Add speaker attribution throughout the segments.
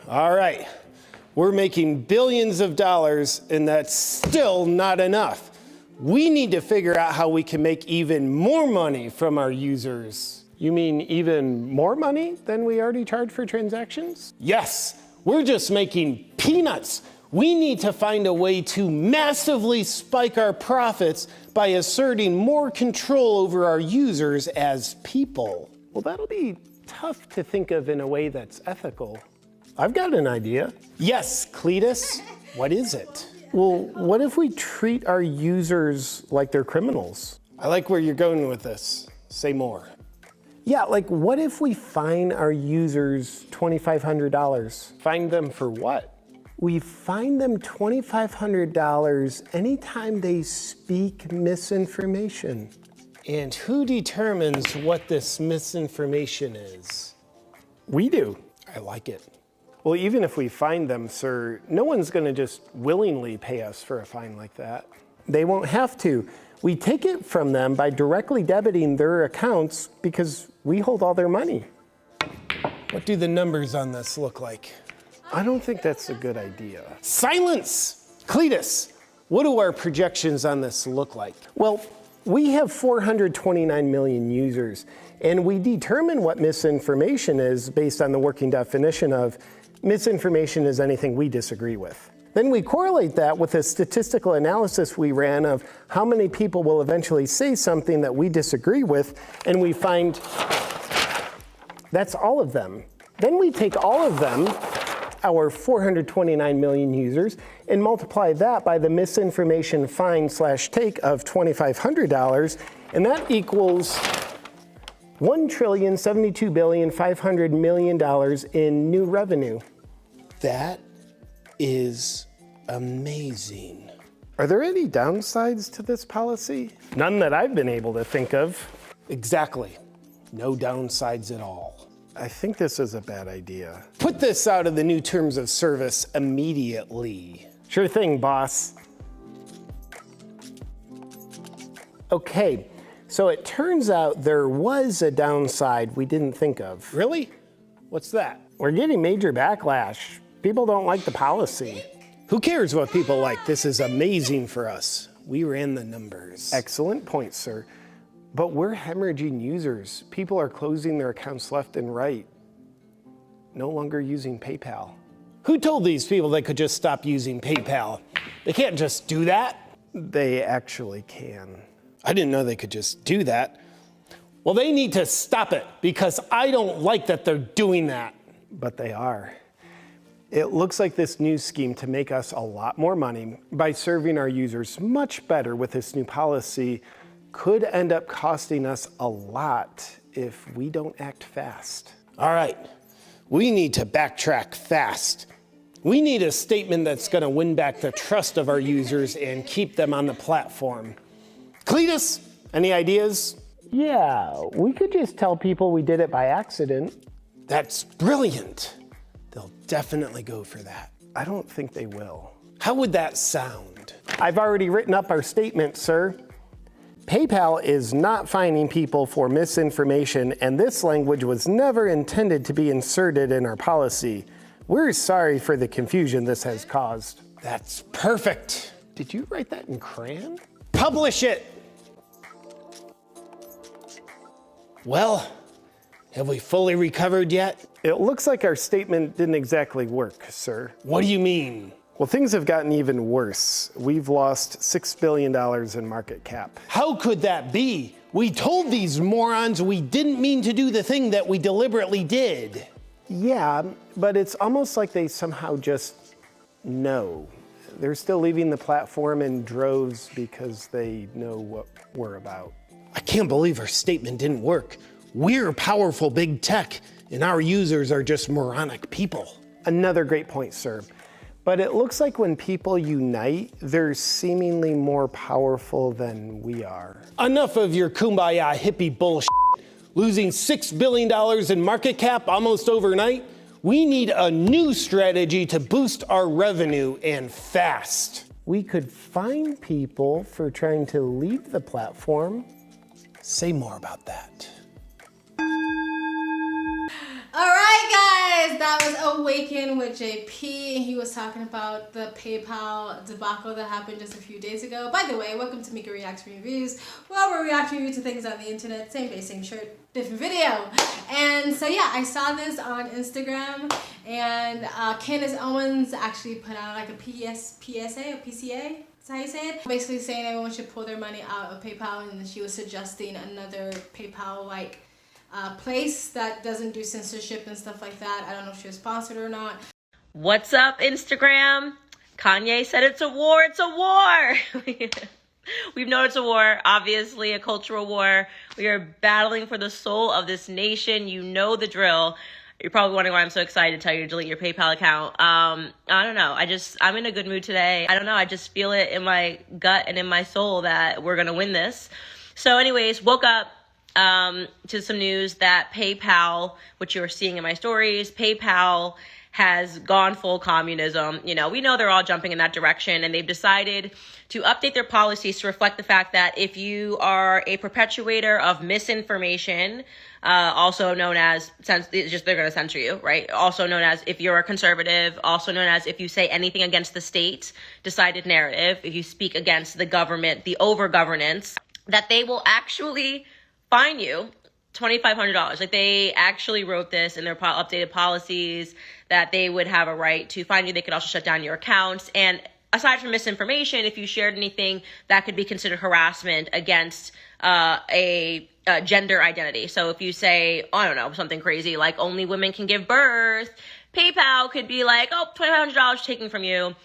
Speaker 1: All right, we're making billions of dollars and that's still not enough. We need to figure out how we can make even more money from our users. You mean even more money than we already charge for transactions? Yes, we're just making peanuts. We need to find a way to massively spike our profits by asserting more control over our users as people. Well, that'll be tough to think of in a way that's ethical. I've got an idea. Yes, Cletus, what is it? Well, what if we treat our users like they're criminals? I like where you're going with this. Say more. Yeah, like what if we fine our users $2,500? Fine them for what? We fine them $2,500 anytime they speak misinformation. And who determines what this misinformation is? We do. I like it. Well, even if we fine them, sir, no one's going to just willingly pay us for a fine like that. They won't have to. We take it from them by directly debiting their accounts because we hold all their money. What do the numbers on this look like? I don't think that's a good idea. Silence! Cletus, what do our projections on this look like? Well, we have 429 million users, and we determine what misinformation is based on the working definition of misinformation is anything we disagree with. Then we correlate that with a statistical analysis we ran of how many people will eventually say something that we disagree with, and we find that's all of them. Then we take all of them, our 429 million users, and multiply that by the misinformation fine/take of $2,500, and that equals $1,072,500,000,000 in new revenue. That is amazing. Are there any downsides to this policy? None that I've been able to think of. Exactly. No downsides at all. I think this is a bad idea. Put this out of the new terms of service immediately. Sure thing, boss. Okay, so it turns out there was a downside we didn't think of. Really? What's that? We're getting major backlash. People don't like the policy. Who cares what people like? This is amazing for us. We ran the numbers. Excellent point, sir. But we're hemorrhaging users. People are closing their accounts left and right, no longer using PayPal. Who told these people they could just stop using PayPal? They can't just do that. They actually can. I didn't know they could just do that. Well, they need to stop it because I don't like that they're doing that. But they are. It looks like this new scheme to make us a lot more money by serving our users much better with this new policy could end up costing us a lot if we don't act fast. All right, we need to backtrack fast. We need a statement that's gonna win back the trust of our users and keep them on the platform. Cletus, any ideas? Yeah, we could just tell people we did it by accident. That's brilliant. They'll definitely go for that. I don't think they will. How would that sound? I've already written up our statement, sir. PayPal is not fining people for misinformation, and this language was never intended to be inserted in our policy. We're sorry for the confusion this has caused. That's perfect. Did you write that in crayon? Publish it. Well, have we fully recovered yet? It looks like our statement didn't exactly work, sir. What do you mean? Well, things have gotten even worse. We've lost $6 billion in market cap. How could that be? We told these morons we didn't mean to do the thing that we deliberately did. Yeah, but it's almost like they somehow just know. They're still leaving the platform in droves because they know what we're about. I can't believe our statement didn't work. We're powerful big tech, and our users are just moronic people. Another great point, sir. But it looks like when people unite, they're seemingly more powerful than we are. Enough of your kumbaya hippie bullshit. Losing $6 billion in market cap almost overnight? We need a new strategy to boost our revenue, and fast. We could fine people for trying to leave the platform. Say more about that.
Speaker 2: All right, guys, that was Awaken with JP, and he was talking about the PayPal debacle that happened just a few days ago. By the way, welcome to Mika Reacts Reviews, where we're reacting to things on the internet, same day, same shirt, different video. And so yeah, I saw this on Instagram, and Candace Owens actually put out like a PSA or PCA. That's how you say it? Basically saying everyone should pull their money out of PayPal, and she was suggesting another PayPal-like place that doesn't do censorship and stuff like that. I don't know if she was sponsored or not.
Speaker 3: What's up, Instagram? Kanye said it's a war. It's a war. We've known it's a war, obviously a cultural war. We are battling for the soul of this nation. You know the drill. You're probably wondering why I'm so excited to tell you to delete your PayPal account. I don't know. I'm in a good mood today. I don't know. I just feel it in my gut and in my soul that we're going to win this. So anyways, woke up to some news that PayPal, which you're seeing in my stories, PayPal has gone full communism. You know, we know they're all jumping in that direction, and they've decided to update their policies to reflect the fact that if you are a perpetuator of misinformation, also known as, it's just they're going to censor you, right? Also known as if you're a conservative, also known as if you say anything against the state decided narrative, if you speak against the government, the over-governance, that they will actually fine you $2,500. Like, they actually wrote this in their updated policies that they would have a right to fine you. They could also shut down your accounts. And aside from misinformation, if you shared anything, that could be considered harassment against a gender identity. So if you say, I don't know, something crazy like only women can give birth, PayPal could be like, oh, $2,500 taken from you.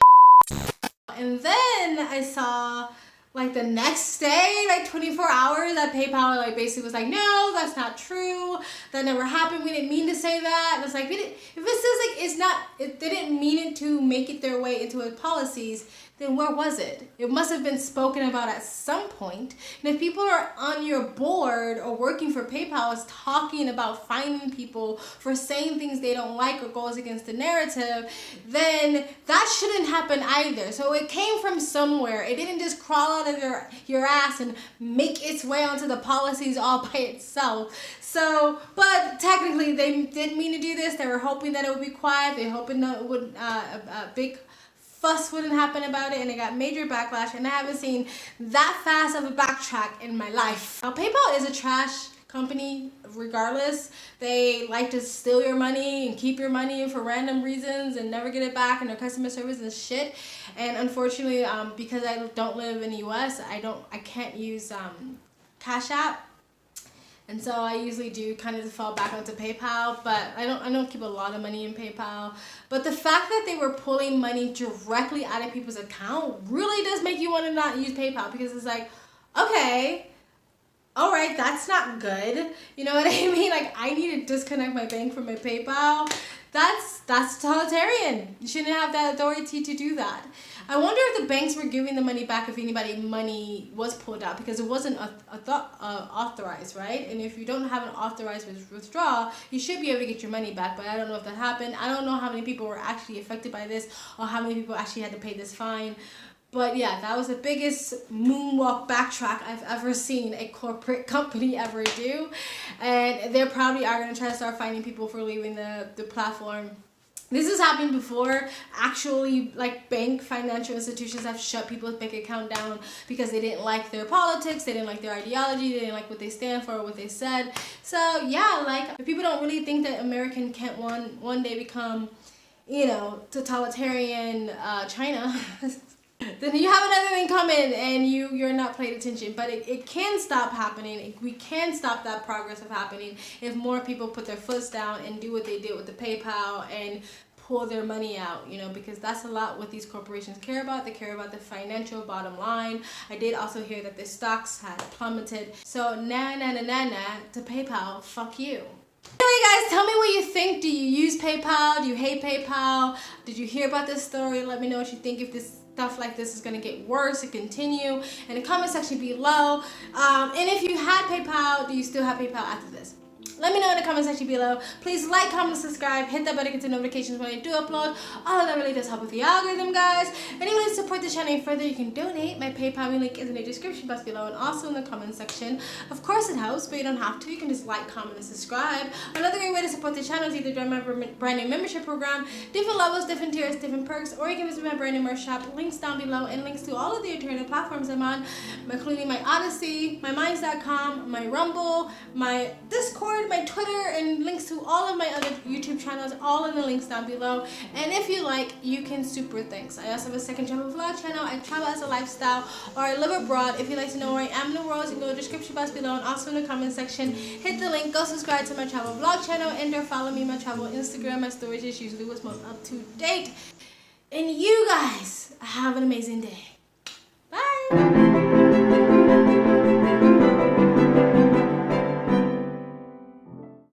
Speaker 2: And then I saw like the next day, like 24 hours, that PayPal like basically was like, no, that's not true. That never happened. We didn't mean to say that. And it's like, if it says like it's not, it didn't mean it to make it their way into its policies, then where was it? It must have been spoken about at some point. And if people are on your board or working for PayPal is talking about fining people for saying things they don't like or goes against the narrative, then that shouldn't happen either. So it came from somewhere. It didn't just crawl out of your ass and make its way onto the policies all by itself. So, but technically they didn't mean to do this. They were hoping that it would be quiet. They were hoping that it would, a big fuss wouldn't happen about it, and it got major backlash, and I haven't seen that fast of a backtrack in my life. Now, PayPal is a trash company regardless. They like to steal your money and keep your money for random reasons and never get it back, and their customer service is shit. And unfortunately, because I don't live in the US, I can't use Cash App. And so I usually do kind of fall back onto PayPal, but I don't keep a lot of money in PayPal. But the fact that they were pulling money directly out of people's account really does make you want to not use PayPal, because it's like, okay, all right, that's not good. You know what I mean? Like, I need to disconnect my bank from my PayPal. That's totalitarian. You shouldn't have that authority to do that. I wonder if the banks were giving the money back if anybody money was pulled out, because it wasn't authorized, right? And if you don't have an authorized withdrawal, you should be able to get your money back, but I don't know if that happened. I don't know how many people were actually affected by this or how many people actually had to pay this fine. But yeah, that was the biggest moonwalk backtrack I've ever seen a corporate company ever do. And they probably are going to try to start finding people for leaving the platform. This has happened before. Actually, like, financial institutions have shut people's bank account down because they didn't like their politics, they didn't like their ideology, they didn't like what they stand for or what they said. So yeah, like, if people don't really think that American can't one day become, you know, totalitarian China, then you have another thing coming and you're not paying attention. But it can stop happening. We can stop that progress of happening if more people put their foot down and do what they did with the PayPal and pull their money out, you know, because that's a lot what these corporations care about. They care about the financial bottom line. I did also hear that the stocks had plummeted. So to PayPal, fuck you. Anyway, guys, tell me what you think. Do you use PayPal? Do you hate PayPal? Did you hear about this story? Let me know what you think. If this stuff like this is going to get worse and continue in the comment section below. And if you had PayPal, do you still have PayPal after this? Let me know in the comment section below. Please like, comment, subscribe, hit that button to get notifications when I do upload. All of that really does help with the algorithm, guys. And if you want to support the channel further, you can donate. My PayPal link is in the description box below and also in the comment section. Of course it helps, but you don't have to. You can just like, comment, and subscribe. Another great way to support the channel is either join my brand new membership program, different levels, different tiers, different perks, or you can visit my brand new merch shop. Links down below and links to all of the alternative platforms I'm on, including my Odyssey, my Minds.com, my Rumble, my Discord, my Twitter, and links to all of my other YouTube channels, all in the links down below. And if you like, you can super thanks. I also have a second travel vlog channel. I travel as a lifestyle, or I live abroad. If you'd like to know where I am in the world, you can go to the description box below and also in the comment section. Hit the link, go subscribe to my travel vlog channel, and or follow me on my travel Instagram. My storage is usually what's most up to date. And you guys have an amazing day. Bye.